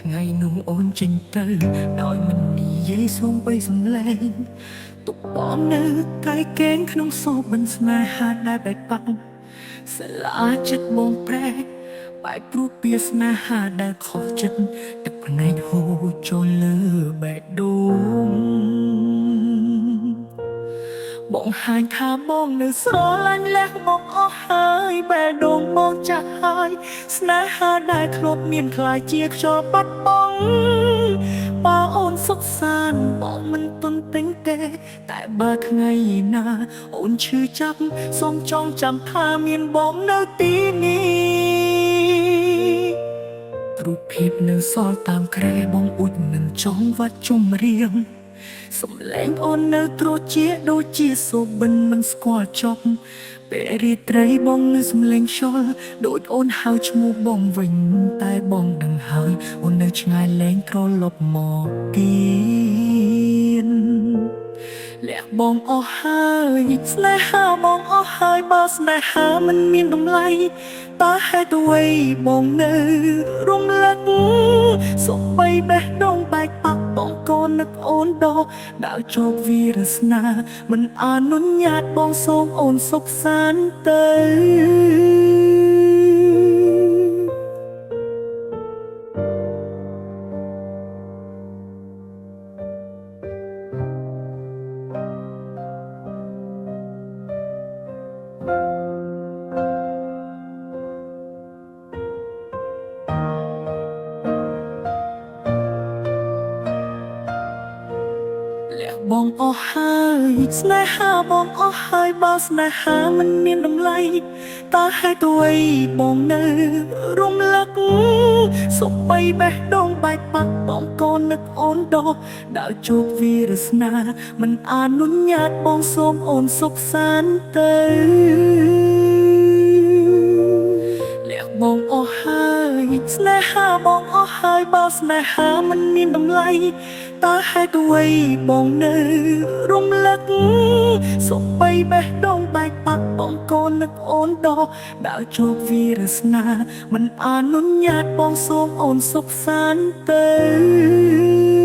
ថ្ងៃនោះអូនចេញទៅដោយមិននិយាយសូមបីសំឡេងទុកបងនៅកាយកេងក្នុងសោបិនស្នេហាដែលបែកបាក់ស្លាចិត្តបងប្រែបែកព្រោះពីស្នេហាដែលខុសចិត្តទឹកភ្នែកហូរចូលលើបេះដូងបងហាញថាបងនៅស្រឡាញ់លះបងអស់ហើយបែរដូងបងចាស់ហើយស្នេហាដែលធ្លាប់មានខ្លាយជាខ្យល់បាត់បង់បើអូនសុខសាន្តបងមិនទន់ទិញទេតែបើថ្ងៃណាអូនឈឺចាប់សូមចងចាំថាមានបងនៅទីនេះរូបភាពនៅសល់តាមក្រែបងអ៊ុចនឹងចងវត្តជុំរៀងសំឡេងអូននៅត្រជាដូចជាសូបិនមិនស្គាល់ចប់ពេលរាត្រីបងនៅសំឡេងខ្យល់ដូចអូនហៅឈ្មោះបងវិញតែបងដឹងហើយអូននៅឆ្ងាយលែងត្រឡប់មកទៀតលះបងអស់ហើយស្នេហាបងអស់ហើយបើស្នេហាមិនមានតម្លៃតើហេតុអ្វីបងនៅរំលឹកសូម្បីបេះដូងបែកបាក់បងក៏នឹកអូនដកដើរជោគវារស្នាមិនអនុញ្ញាតបងសូមអូនសុខសាន្តទៅ លះបងអស់ហើយស្នេហាបងអស់ហើយបើស្នេហាមិនមានតម្លៃតើហេតុអ្វីបងនៅរំលឹកសូម្បីបេះដូងបែកបាក់បងក៏នឹកអូនដកដើរជោគវារស្នាមិនអនុញ្ញាតបងសូមអូនសុខសាន្តទៅលះបងអស់ហើយស្នេហាបងអស់ហើយបើស្នេហាមិនមានតម្លៃតើហេតុអ្វីបងនៅរំលឹកសូម្បីបេះដូងបែកបាក់បងក៏នឹកអូនដកដើរជោគវារស្នាមិនអនុញ្ញាតបងសូមអូនសុខសាន្តទៅ